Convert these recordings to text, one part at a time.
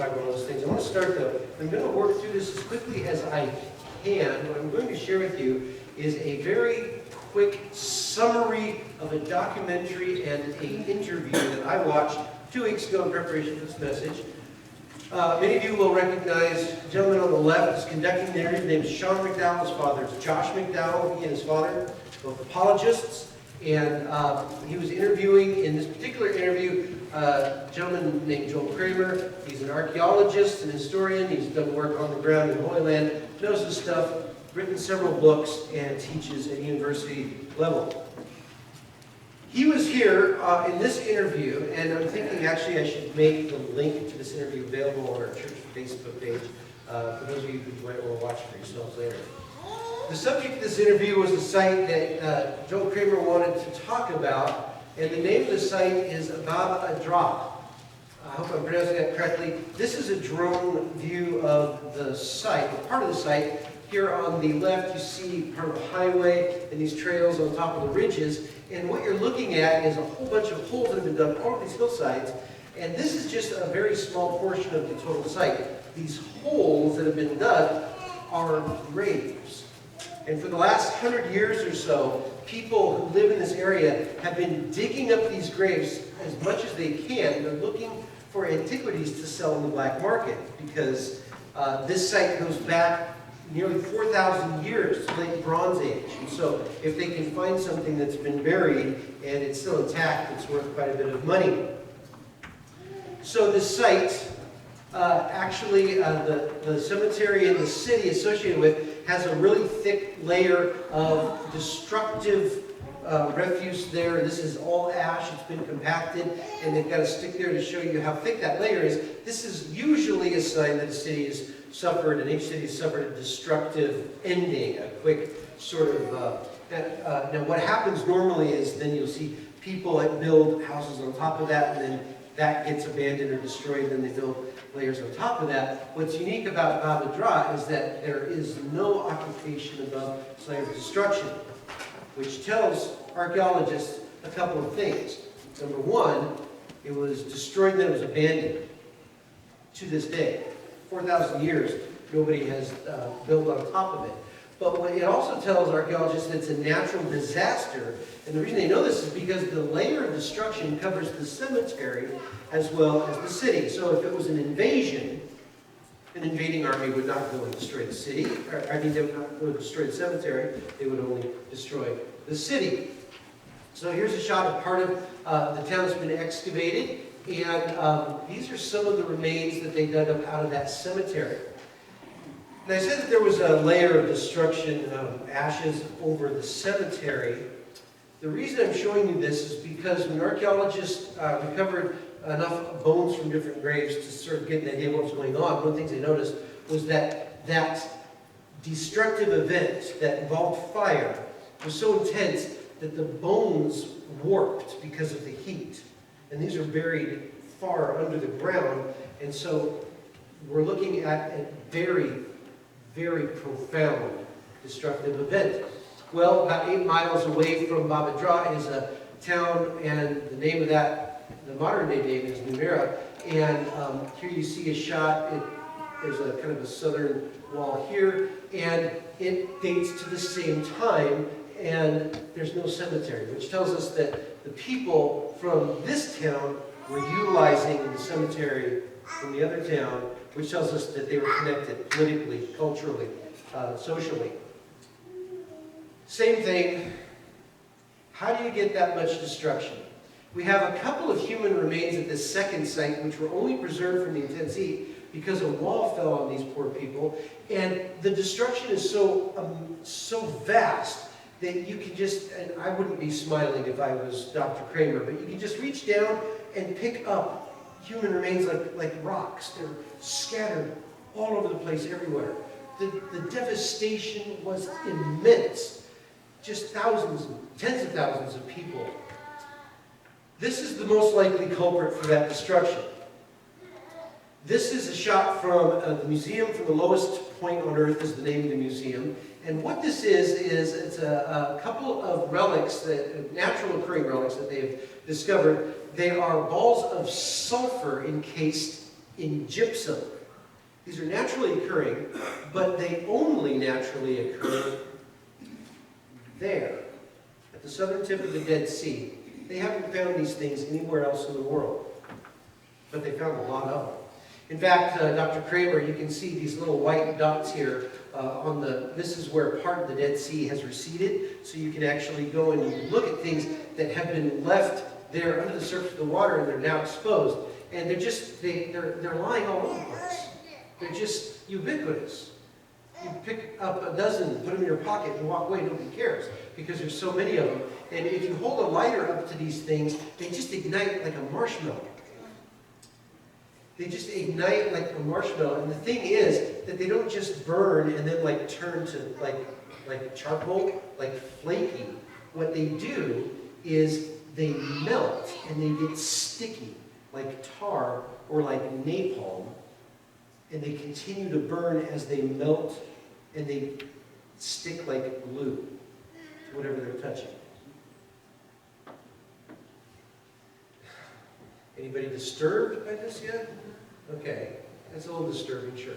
talk about all those things. I want to start though. I'm going to work through this as quickly as I can. What I'm going to share with you is a very quick summary of a documentary and an interview that I watched 2 weeks ago in preparation for this message. Many of you will recognize the gentleman on the left is conducting the interview. His name is Sean McDowell. His father is Josh McDowell. He and his father, both apologists. And he was interviewing, in this particular interview, a gentleman named Joel Kramer. He's an archaeologist and historian. He's done work on the ground in Holy Land, knows his stuff, written several books, and teaches at university level. He was here in this interview, and I'm thinking actually I should make the link to this interview available on our church Facebook page for those of you who might want to watch it for yourselves later. The subject of this interview was a site that Joel Kramer wanted to talk about, and the name of the site is Baba Adra. I hope I'm pronouncing that correctly. This is a drone view of the site, or part of the site. Here on the left you see part of the highway and these trails on top of the ridges, and what you're looking at is a whole bunch of holes that have been dug all over these hillsides, and this is just a very small portion of the total site. These holes that have been dug are graves. And for the last 100 years or so, people who live in this area have been digging up these graves as much as they can. They're looking for antiquities to sell in the black market because this site goes back nearly 4,000 years to the late Bronze Age. And so if they can find something that's been buried and it's still intact, it's worth quite a bit of money. So this site, actually the cemetery in the city associated with has a really thick layer of destructive refuse there. This is all ash. It's been compacted, and they've got a stick there to show you how thick that layer is. This is usually a sign that a city has suffered, and each city has suffered a destructive ending, a quick sort of... now what happens normally is then you'll see people that build houses on top of that, and then that gets abandoned or destroyed, and then they build layers on top of that. What's unique about Baba Adra is that there is no occupation above site of destruction, which tells archaeologists a couple of things. Number one, it was destroyed and then it was abandoned. To this day, 4,000 years, nobody has built on top of it. But what it also tells archaeologists that it's a natural disaster, and the reason they know this is because the layer of destruction covers the cemetery as well as the city. So if it was an invasion, an invading army would not go and destroy the city. They would not go and destroy the cemetery. They would only destroy the city. So here's a shot of part of the town that's been excavated, and these are some of the remains that they dug up out of that cemetery. And I said that there was a layer of destruction, ashes over the cemetery. The reason I'm showing you this is because when archaeologists recovered enough bones from different graves to sort of get an idea of what was going on, one of the things they noticed was that that destructive event that involved fire was so intense that the bones warped because of the heat. And these are buried far under the ground, and so we're looking at a very, very profound destructive event. Well, about 8 miles away from Baba Adra is a town, and the name of that, the modern day name is Numeira. And here you see a shot. There's a kind of a southern wall here, and it dates to the same time, and there's no cemetery, which tells us that the people from this town were utilizing the cemetery from the other town, which tells us that they were connected politically, culturally, socially. Same thing. How do you get that much destruction? We have a couple of human remains at this second site, which were only preserved from the intense heat because a wall fell on these poor people, and the destruction is so vast that you can just, and I wouldn't be smiling if I was Dr. Kramer, but you can just reach down and pick up human remains like rocks. They're scattered all over the place, everywhere. The devastation was immense. Just thousands, tens of thousands of people. This is the most likely culprit for that destruction. This is a shot from the museum. From the lowest point on Earth is the name of the museum. And what this is it's a couple of relics, natural occurring relics that they've discovered. They are balls of sulfur encased in gypsum. These are naturally occurring, but they only naturally occur there, at the southern tip of the Dead Sea. They haven't found these things anywhere else in the world, but they found a lot of them. In fact, Dr. Kramer, you can see these little white dots here this is where part of the Dead Sea has receded, so you can actually go and you look at things that have been left there under the surface of the water and they're now exposed. And they're lying all over the place. They're just ubiquitous. You pick up a dozen, put them in your pocket, and walk away. Nobody cares because there's so many of them. And if you hold a lighter up to these things, they just ignite like a marshmallow. They just ignite like a marshmallow. And the thing is that they don't just burn and then like turn to like charcoal, like flaky. What they do is they melt and they get sticky, like tar or like napalm. And they continue to burn as they melt and they stick like glue to whatever they're touching. Anybody disturbed by this yet? Okay, that's a little disturbing, sure.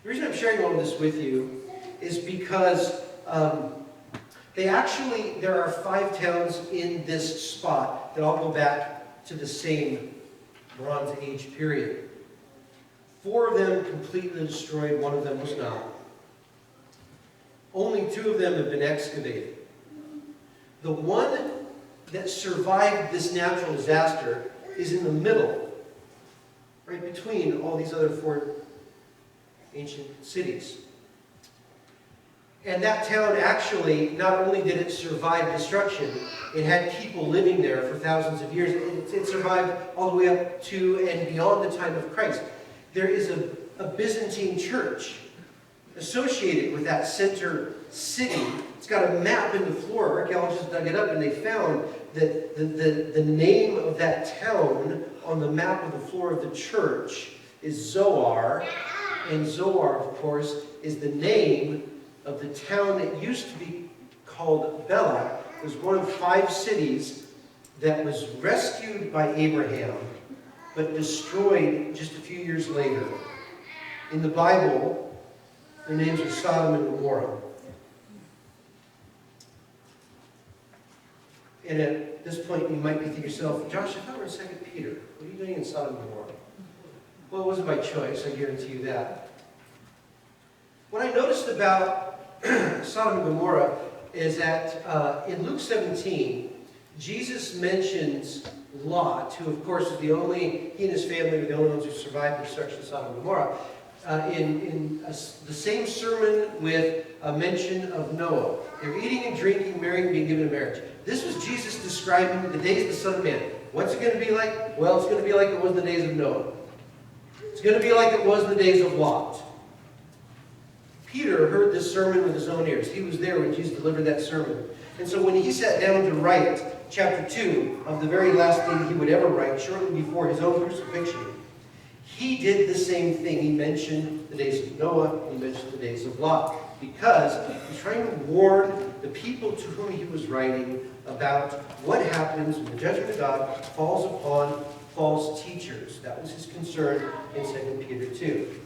The reason I'm sharing all this with you is because there are 5 towns in this spot that all go back to the same Bronze Age period. 4 of them completely destroyed, 1 of them was not. Only 2 of them have been excavated. The one that survived this natural disaster is in the middle, right between all these other 4 ancient cities. And that town actually, not only did it survive destruction, it had people living there for thousands of years. It survived all the way up to and beyond the time of Christ. There is a Byzantine church associated with that center city. It's got a map in the floor. Archaeologists dug it up and they found that the name of that town on the map of the floor of the church is Zoar. And Zoar, of course, is the name of the town that used to be called Bela. It was one of 5 cities that was rescued by Abraham, but destroyed just a few years later. In the Bible, their names are Sodom and Gomorrah. And at this point, you might be thinking to yourself, Josh, I thought we were in 2 Peter. What are you doing in Sodom and Gomorrah? Well, it wasn't by choice, I guarantee you that. What I noticed about Sodom and Gomorrah is that in Luke 17, Jesus mentions Lot, who of course is he and his family were the only ones who survived the destruction of Sodom and Gomorrah, the same sermon with a mention of Noah. They were eating and drinking, marrying, being given in marriage. This was Jesus describing the days of the Son of Man. What's it going to be like? Well, it's going to be like it was in the days of Noah. It's going to be like it was in the days of Lot. Peter heard this sermon with his own ears. He was there when Jesus delivered that sermon. And so when he sat down to write chapter 2 of the very last thing he would ever write, shortly before his own crucifixion, he did the same thing. He mentioned the days of Noah, he mentioned the days of Lot, because he's trying to warn the people to whom he was writing about what happens when the judgment of God falls upon false teachers. That was his concern in 2 Peter 2.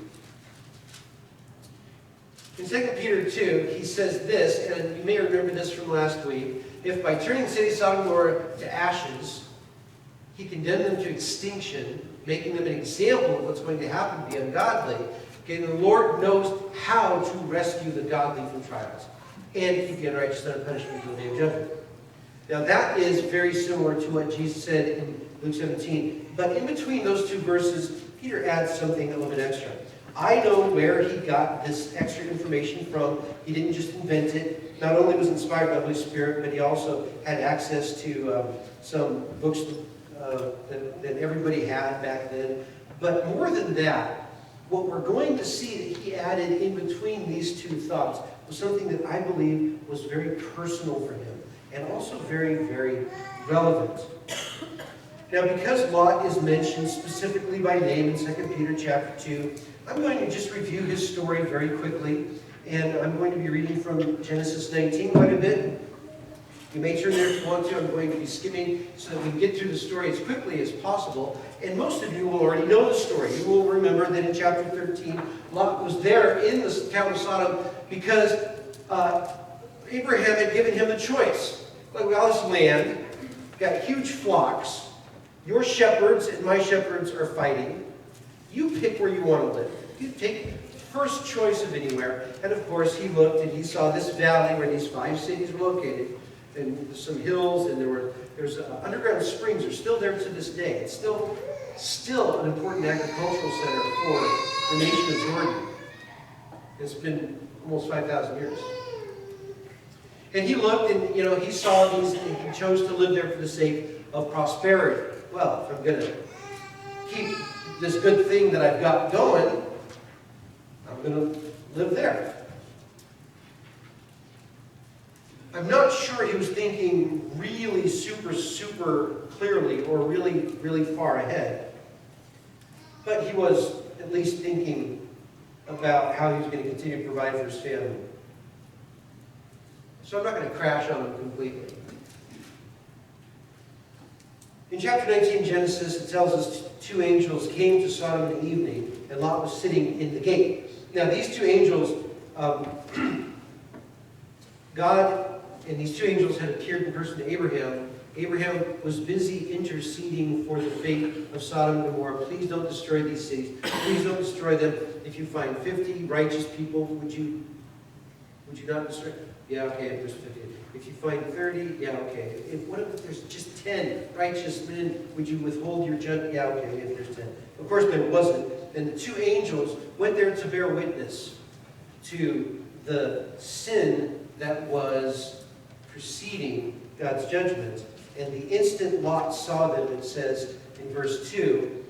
In 2 Peter 2, he says this, and you may remember this from last week, if by turning the city of Sodom and Gomorrah to ashes, he condemned them to extinction, making them an example of what's going to happen to the ungodly, okay, the Lord knows how to rescue the godly from trials and keep the unrighteous under punishment until the day of judgment. Now that is very similar to what Jesus said in Luke 17. But in between those 2 verses, Peter adds something a little bit extra. I know where he got this extra information from. He didn't just invent it. Not only was inspired by the Holy Spirit, but he also had access to some books that everybody had back then. But more than that, what we're going to see that he added in between these 2 thoughts was something that I believe was very personal for him and also very, very relevant. Now, because Lot is mentioned specifically by name in 2 Peter chapter 2, I'm going to just review his story very quickly, and I'm going to be reading from Genesis 19 quite a bit. You may turn there if you want to. I'm going to be skimming so that we can get through the story as quickly as possible. And most of you will already know the story. You will remember that in chapter 13, Lot was there in the town of Sodom because Abraham had given him a choice. Like, we got this land, got huge flocks. Your shepherds and my shepherds are fighting. You pick where you want to live. You take first choice of anywhere. And of course, he looked and he saw this valley where these 5 cities were located, and some hills, and there's underground springs are still there to this day. It's still an important agricultural center for the nation of Jordan. It's been almost 5,000 years. And he looked and, he saw these, and he chose to live there for the sake of prosperity. Well, if I'm going to keep this good thing that I've got going, I'm going to live there. I'm not sure he was thinking really super clearly or really far ahead. But he was at least thinking about how he was going to continue to provide for his family. So I'm not going to crash on him completely. In chapter 19 Genesis, it tells us 2 angels came to Sodom in the evening, and Lot was sitting in the gate. Now these 2 angels, God and these 2 angels had appeared in person to Abraham. Abraham was busy interceding for the fate of Sodom and Gomorrah. Please don't destroy these cities. Please don't destroy them. If you find 50 righteous people, would you not destroy them? Yeah, okay, verse 50. If you find 30, yeah, okay. What if there's just 10 righteous men? Would you withhold your judgment? Yeah, okay, if there's 10. Of course, there wasn't. And the 2 angels went there to bear witness to the sin that was preceding God's judgment. And the instant Lot saw them, it says in verse 2,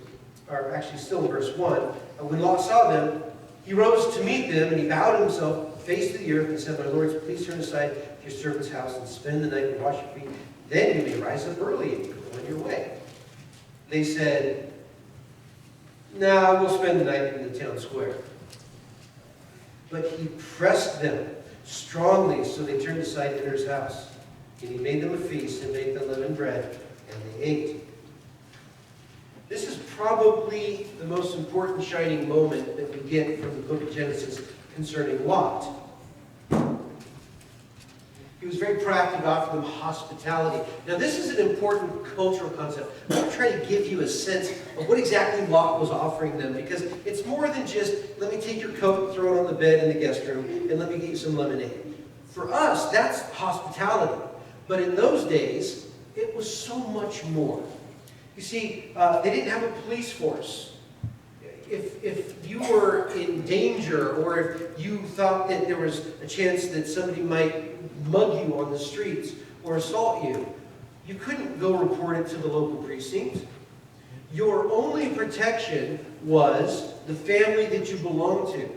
or actually still in verse 1, when Lot saw them, he rose to meet them, and he bowed himself, face to the earth, and said, "My lords, please turn aside to your servant's house and spend the night and wash your feet. Then you may rise up early and go on your way." They said, "No, we'll spend the night in the town square." But he pressed them strongly, so they turned aside to enter his house. And he made them a feast and baked unleavened bread, and they ate. This is probably the most important shining moment that we get from the book of Genesis concerning Lot. He was very proactive, offered them hospitality. Now this is an important cultural concept. I'm going to try to give you a sense of what exactly Lot was offering them, because it's more than just, let me take your coat and throw it on the bed in the guest room, and let me get you some lemonade. For us, that's hospitality. But in those days, it was so much more. You see, they didn't have a police force. If you were in danger, or if you thought that there was a chance that somebody might mug you on the streets or assault you, you couldn't go report it to the local precinct. Your only protection was the family that you belonged to.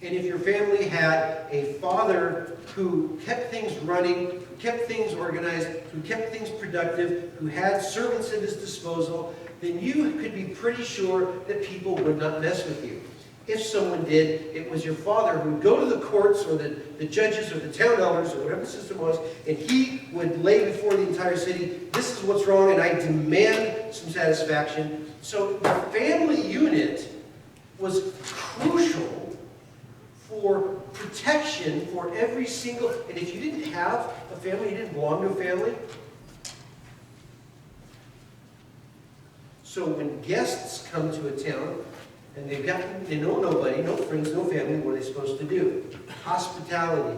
And if your family had a father who kept things running, who kept things organized, who kept things productive, who had servants at his disposal, then you could be pretty sure that people would not mess with you. If someone did, it was your father who would go to the courts or the judges or the town elders or whatever the system was, and he would lay before the entire city, this is what's wrong and I demand some satisfaction. So the family unit was crucial for protection for every single, and if you didn't have a family, you didn't belong to a family. So when guests come to a town, and they know nobody, no friends, no family, what are they supposed to do? Hospitality.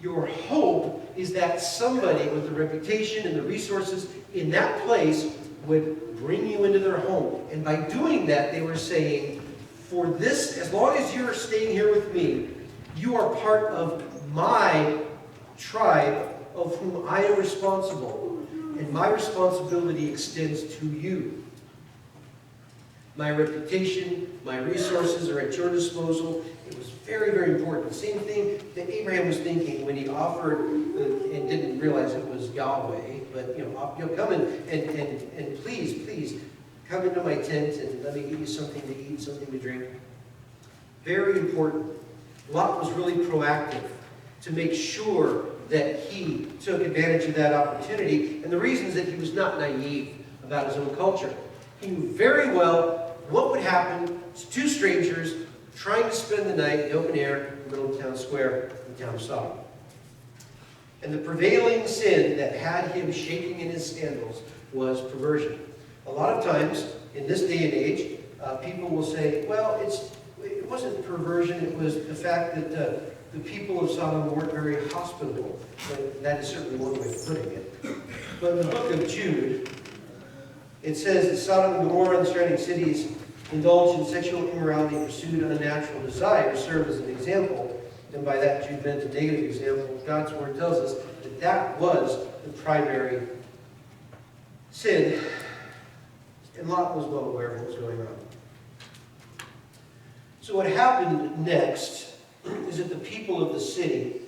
Your hope is that somebody with the reputation and the resources in that place would bring you into their home. And by doing that, they were saying, for this, as long as you're staying here with me, you are part of my tribe of whom I am responsible. And my responsibility extends to you. My reputation, my resources are at your disposal. It was very, very important. The same thing that Abraham was thinking when he offered and didn't realize it was Yahweh, but come and please come into my tent and let me give you something to eat, something to drink. Very important. Lot was really proactive to make sure that he took advantage of that opportunity, and the reason is that he was not naive about his own culture. He knew very well what would happen to two strangers trying to spend the night in the open air in the middle of town square in the town of Sodom. And the prevailing sin that had him shaking in his sandals was perversion. A lot of times, in this day and age, people will say, well, it wasn't perversion, it was the fact that the people of Sodom weren't very hospitable. But that is certainly one way of putting it. But in the book of Jude, it says that Sodom and Gomorrah and the surrounding cities indulged in sexual immorality and pursued unnatural desires, served as an example. And by that, Jude meant a negative example. God's word tells us that that was the primary sin. And Lot was well aware of what was going on. So what happened next is that the people of the city,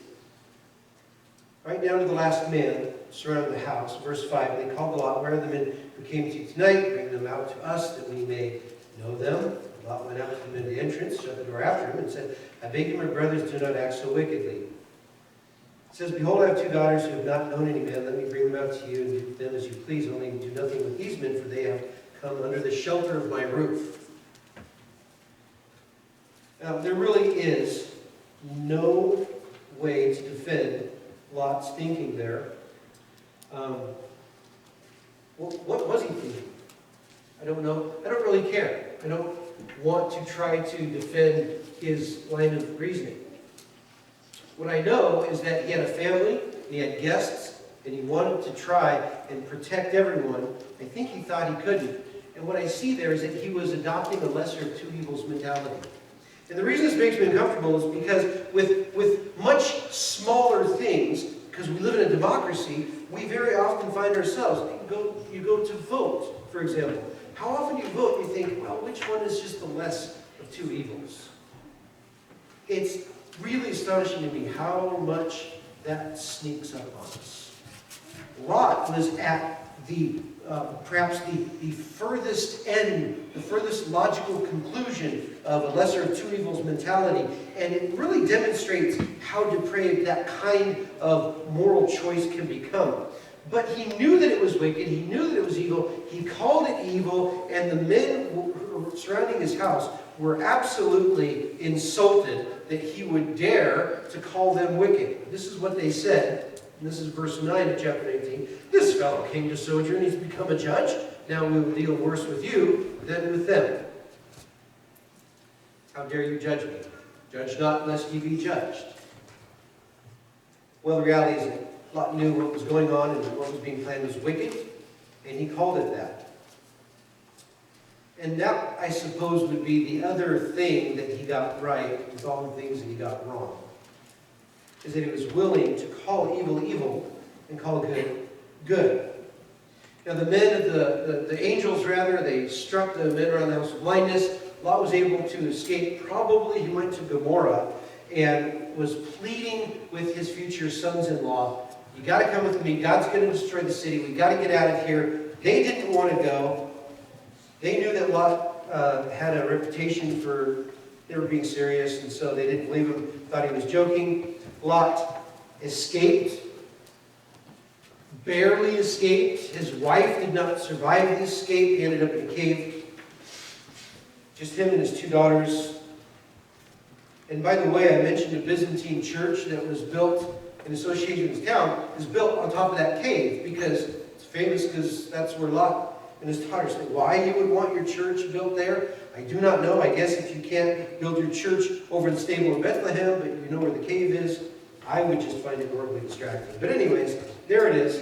right down to the last man, surrounded the house. Verse 5, they called Lot, "Where are the men who came to you tonight? Bring them out to us, that we may know them." Lot went out to them into the entrance, shut the door after him, and said, "I beg you, my brothers, do not act so wickedly." It says, "Behold, I have two daughters who have not known any man. Let me bring them out to you, and do with them as you please. Only do nothing with these men, for they have come under the shelter of my roof." Now, there really is no way to defend Lot's thinking there. What was he thinking? I don't know. I don't really care. I don't want to try to defend his line of reasoning. What I know is that he had a family, he had guests, and he wanted to try and protect everyone. I think he thought he couldn't. And what I see there is that he was adopting a lesser of two evils mentality. And the reason this makes me uncomfortable is because with much smaller things, because we live in a democracy, we very often find ourselves, you go to vote, for example. How often you vote and you think, well, which one is just the less of two evils? It's really astonishing to me how much that sneaks up on us. Lot was at perhaps the furthest end, the furthest logical conclusion of a lesser of two evils mentality, and it really demonstrates how depraved that kind of moral choice can become. But he knew that it was wicked, he knew that it was evil, he called it evil, and the men who were surrounding his house were absolutely insulted that he would dare to call them wicked. This is what they said. And this is verse 9 of chapter 18. "This fellow came to sojourn, he's become a judge. Now we will deal worse with you than with them. How dare you judge me? Judge not, lest ye be judged." Well, the reality is that Lot knew what was going on and what was being planned was wicked, and he called it that. And that, I suppose, would be the other thing that he got right with all the things that he got wrong. Is that he was willing to call evil evil and call good good. Now the men of the angels, rather, they struck the men around the house with blindness. Lot was able to escape. Probably he went to Gomorrah and was pleading with his future sons-in-law, "You got to come with me. God's going to destroy the city. We got to get out of here." They didn't want to go. They knew that Lot had a reputation for never being serious, and so they didn't believe him, thought he was joking. Lot escaped, barely escaped. His wife did not survive the escape. He ended up in a cave. Just him and his two daughters. And by the way, I mentioned a Byzantine church that was built in association with his town, is built on top of that cave because it's famous because that's where Lot and his daughters live. Why you would want your church built there, I do not know. I guess if you can't build your church over the stable of Bethlehem, but you know where the cave is, I would just find it horribly distracting. But anyways, there it is.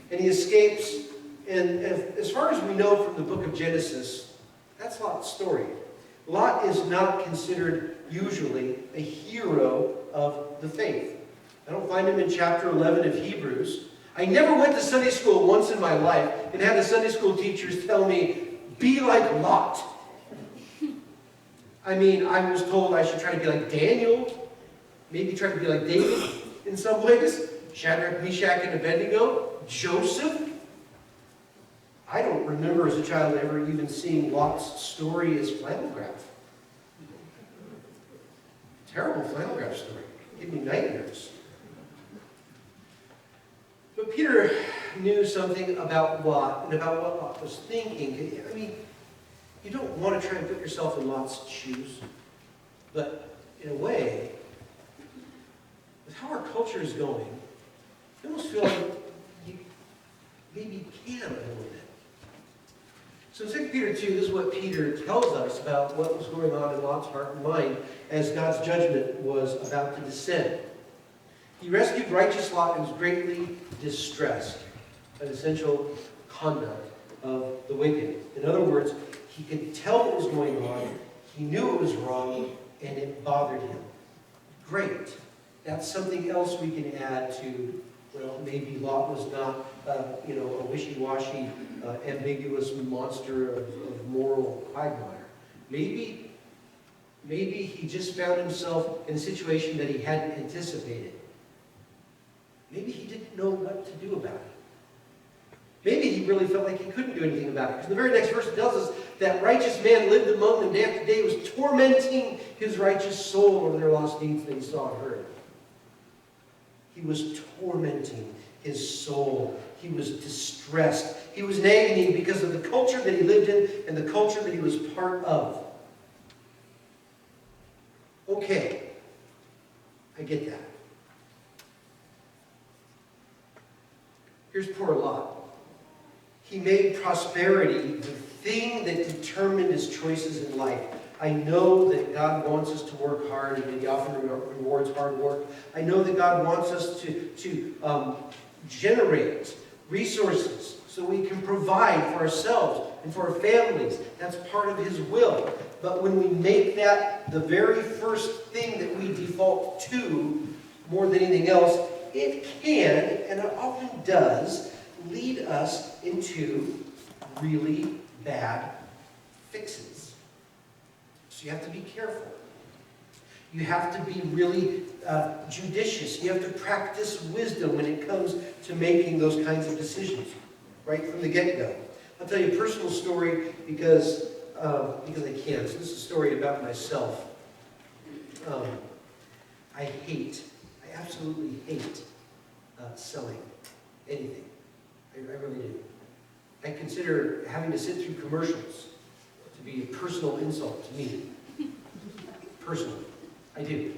And he escapes. And as far as we know from the book of Genesis, that's Lot's story. Lot is not considered usually a hero of the faith. I don't find him in chapter 11 of Hebrews. I never went to Sunday school once in my life and had the Sunday school teachers tell me, "Be like Lot." I mean, I was told I should try to be like Daniel, maybe try to be like David in some ways, Shadrach, Meshach, and Abednego, Joseph. I don't remember as a child ever even seeing Lot's story as flannel graph. Terrible flannel graph story. Give me nightmares. But Peter knew something about Lot and about what Lot was thinking. I mean, you don't want to try and put yourself in Lot's shoes, but in a way, with how our culture is going, you almost feel like you maybe can a little bit. So in 2 Peter 2, this is what Peter tells us about what was going on in Lot's heart and mind as God's judgment was about to descend. He rescued righteous Lot and was greatly distressed, an essential conduct of the wicked. In other words, he could tell what was going on, he knew it was wrong, and it bothered him. Great. That's something else we can add to, well, maybe Lot was not, a wishy-washy, ambiguous monster of moral quagmire. Maybe he just found himself in a situation that he hadn't anticipated. Maybe he didn't know what to do about it. Maybe he really felt like he couldn't do anything about it. Because the very next verse tells us that righteous man lived among them day after day, was tormenting his righteous soul over their lost deeds that he saw and heard. He was tormenting his soul. He was distressed. He was in agony because of the culture that he lived in and the culture that he was part of. Okay, I get that. Here's poor Lot. He made prosperity the thing that determined his choices in life. I know that God wants us to work hard and He often rewards hard work. I know that God wants us to generate resources so we can provide for ourselves and for our families. That's part of His will. But when we make that the very first thing that we default to more than anything else, it can, and it often does, lead us into really bad fixes. So you have to be careful. You have to be really judicious. You have to practice wisdom when it comes to making those kinds of decisions, right from the get-go. I'll tell you a personal story because I can. So this is a story about myself. I absolutely hate selling anything. I really do. I consider having to sit through commercials to be a personal insult to me. Personally. I do.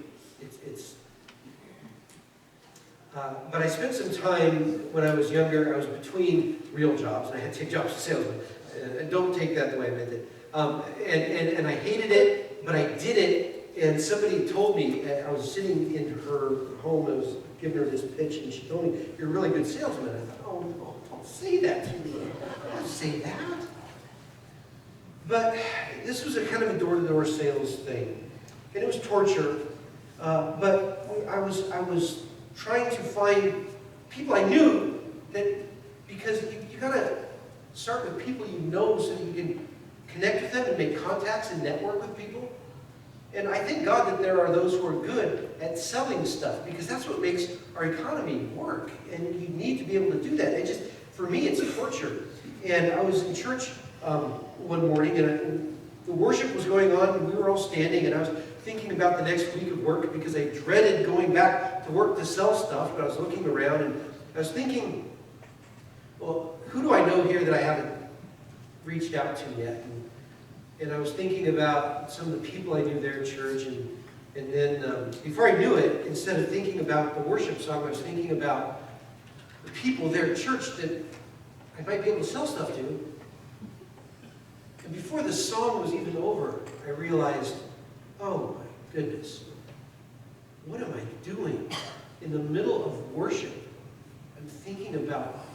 But I spent some time when I was younger. I was between real jobs, and I had to take jobs as a salesman. Don't take that the way I meant it. And I hated it, but I did it. And somebody told me, I was sitting in her home, I was giving her this pitch, and she told me, "You're a really good salesman." I thought, oh, don't say that to me. Don't say that. But this was a kind of a door-to-door sales thing. And it was torture. But I was trying to find people I knew that, because you got to start with people you know so that you can connect with them and make contacts and network with people. And I thank God that there are those who are good at selling stuff, because that's what makes our economy work. And you need to be able to do that. For me, it's torture. And I was in church one morning, and the worship was going on, and we were all standing, and I was thinking about the next week of work because I dreaded going back to work to sell stuff, but I was looking around, and I was thinking, well, who do I know here that I haven't reached out to yet? And I was thinking about some of the people I knew there at church, and then before I knew it, instead of thinking about the worship song, I was thinking about the people there at church that I might be able to sell stuff to. And before the song was even over, I realized, oh my goodness, what am I doing? In the middle of worship, I'm thinking about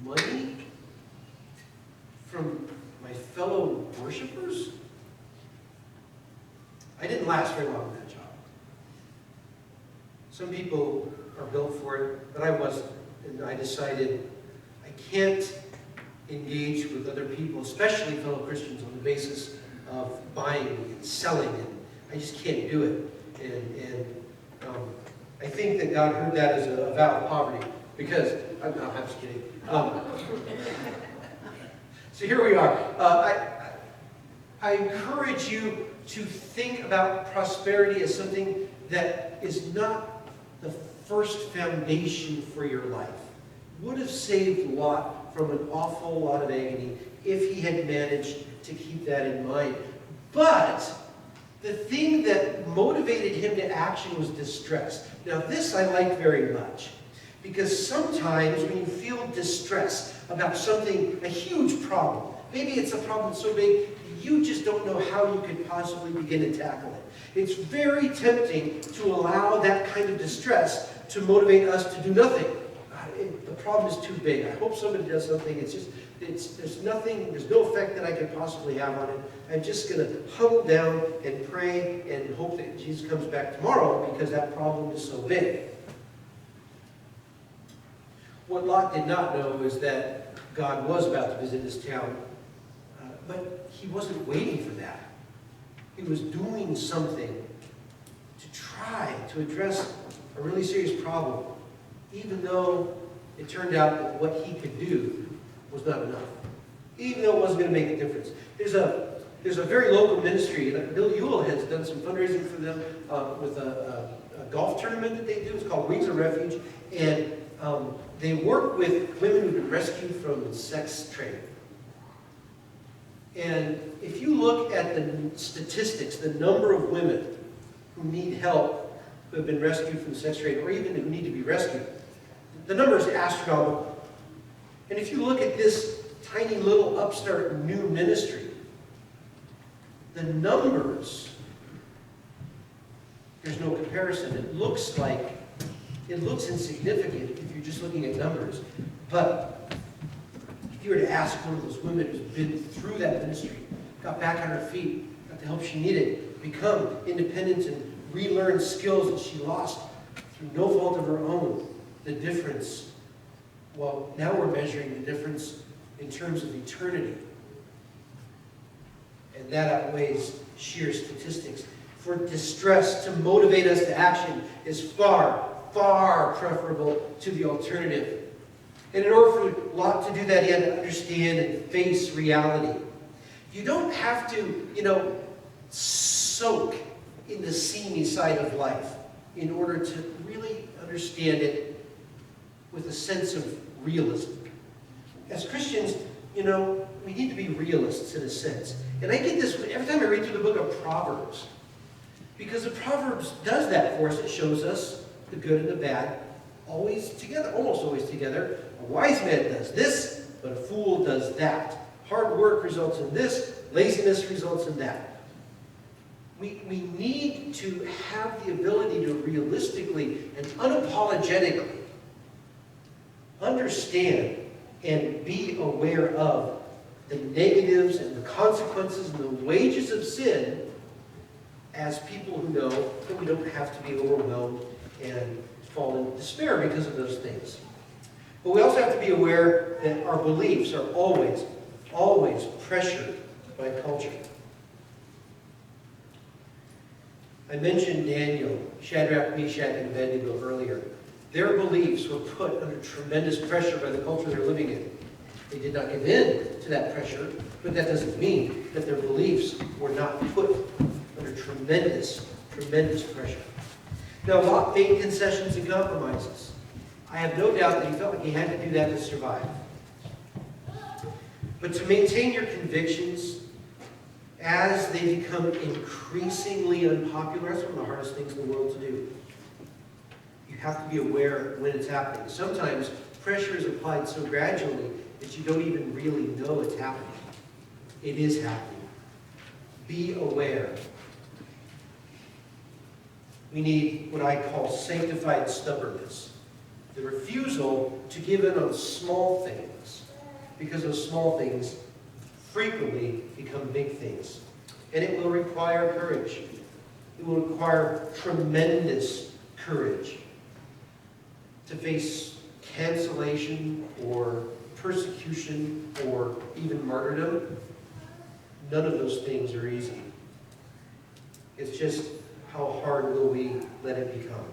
money from my fellow worshipers? I didn't last very long in that job. Some people are built for it, but I wasn't. And I decided I can't engage with other people, especially fellow Christians, on the basis of buying and selling, and I just can't do it. And I think that God heard that as a vow of poverty, because, I'm just kidding. So here we are. I encourage you to think about prosperity as something that is not the first foundation for your life. Would have saved Lot from an awful lot of agony if he had managed to keep that in mind. But the thing that motivated him to action was distress. Now this I like very much, because sometimes when you feel distress about something, a huge problem, maybe it's a problem so big you just don't know how you could possibly begin to tackle it. It's very tempting to allow that kind of distress to motivate us to do nothing. The problem is too big. I hope somebody does something. There's no effect that I could possibly have on it. I'm just going to huddle down and pray and hope that Jesus comes back tomorrow because that problem is so big. What Lot did not know is that God was about to visit his town, but he wasn't waiting for that. He was doing something to try to address a really serious problem, even though it turned out that what he could do was not enough, even though it wasn't going to make a difference. There's a very local ministry, and Bill Ewell has done some fundraising for them with a golf tournament that they do. It's called Wings of Refuge, and they work with women who've been rescued from sex trade. And if you look at the statistics, the number of women who need help, who have been rescued from sex trade, or even who need to be rescued, the number is astronomical. And if you look at this tiny little upstart new ministry, the numbers, there's no comparison. It looks insignificant if you're just looking at numbers. But if you were to ask one of those women who's been through that ministry, got back on her feet, got the help she needed, become independent and relearn skills that she lost through no fault of her own, the difference, well, now we're measuring the difference in terms of eternity. And that outweighs sheer statistics. For distress to motivate us to action is far, far preferable to the alternative. And in order for Lot to do that, he had to understand and face reality. You don't have to, soak in the seamy side of life in order to really understand it with a sense of realism. As Christians, we need to be realists in a sense. And I get this every time I read through the book of Proverbs. Because the Proverbs does that for us. It shows us the good and the bad always together, almost always together. A wise man does this, but a fool does that. Hard work results in this, laziness results in that. We need to have the ability to realistically and unapologetically understand and be aware of the negatives and the consequences and the wages of sin as people who know that we don't have to be overwhelmed and fall into despair because of those things. But we also have to be aware that our beliefs are always, always pressured by culture. I mentioned Daniel, Shadrach, Meshach, and Abednego earlier. Their beliefs were put under tremendous pressure by the culture they're living in. They did not give in to that pressure, but that doesn't mean that their beliefs were not put under tremendous, tremendous pressure. Now, Lot made concessions and compromises. I have no doubt that he felt like he had to do that to survive. But to maintain your convictions as they become increasingly unpopular, that's one of the hardest things in the world to do. You have to be aware when it's happening. Sometimes pressure is applied so gradually that you don't even really know it's happening. It is happening. Be aware. We need what I call sanctified stubbornness. The refusal to give in on small things, because those small things frequently become big things. And it will require courage. It will require tremendous courage to face cancellation or persecution or even martyrdom. None of those things are easy. It's just how hard will we let it become.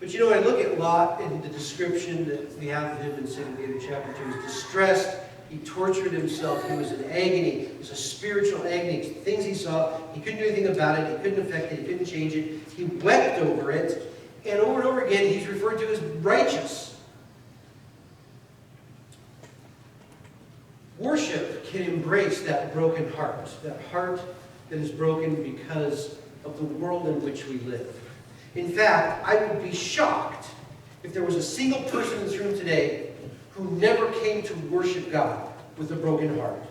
But I look at Lot in the description that we have of him in 2 Peter chapter 2. He's distressed. He tortured himself. He was in agony. It was a spiritual agony. Things he saw, he couldn't do anything about it. He couldn't affect it. He couldn't change it. He wept over it. And over again, he's referred to as righteous. Worship can embrace that broken heart that is broken because of the world in which we live. In fact, I would be shocked if there was a single person in this room today who never came to worship God with a broken heart.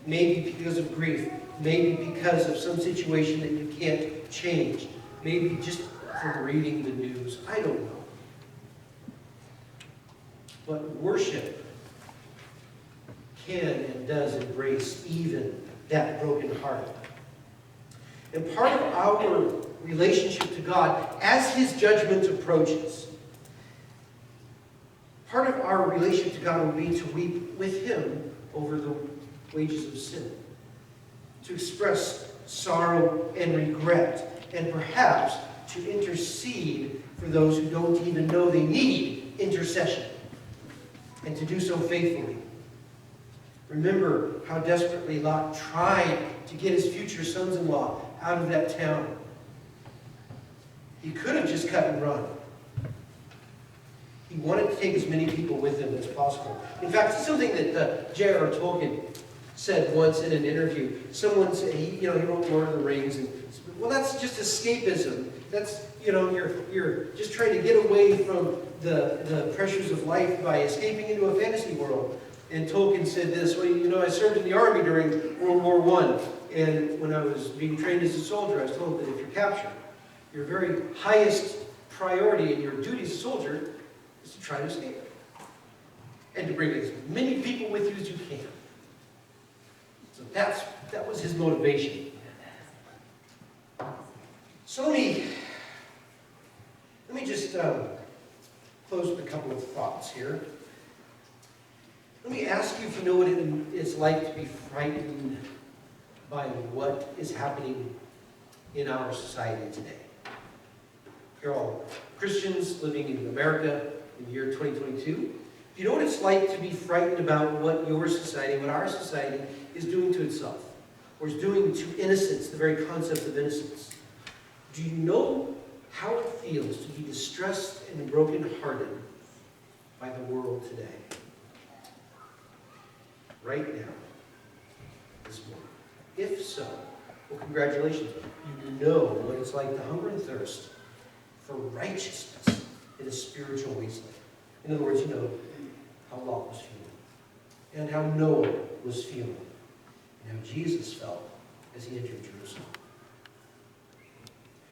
Maybe because of grief, maybe because of some situation that you can't change, maybe just from reading the news. I don't know. But worship can and does embrace even that broken heart. And part of our relationship to God, as His judgment approaches, part of our relationship to God will be to weep with Him over the wages of sin, to express sorrow and regret, and perhaps to intercede for those who don't even know they need intercession, and to do so faithfully. Remember how desperately Lot tried to get his future sons-in-law out of that town. He could have just cut and run. He wanted to take as many people with him as possible. In fact, it's something that J.R.R. Tolkien said once in an interview. Someone said, he wrote Lord of the Rings, and well, that's just escapism. That's, you're just trying to get away from the pressures of life by escaping into a fantasy world. And Tolkien said this, well, I served in the army during World War I, and when I was being trained as a soldier, I was told that if you're captured, your very highest priority in your duty as a soldier is to try to escape. And to bring as many people with you as you can. So that was his motivation. So let me just close with a couple of thoughts here. Let me ask you if you know what it is like to be frightened by what is happening in our society today. You're all Christians living in America in the year 2022. Do you know what it's like to be frightened about what your society, what our society is doing to itself, or is doing to innocence, the very concept of innocence? Do you know how it feels to be distressed and brokenhearted by the world today? Right now, this morning. If so, well, congratulations. You know what it's like to hunger and thirst for righteousness in a spiritual wasteland. In other words, you know how Lot was feeling, and how Noah was feeling, and how Jesus felt as he entered Jerusalem.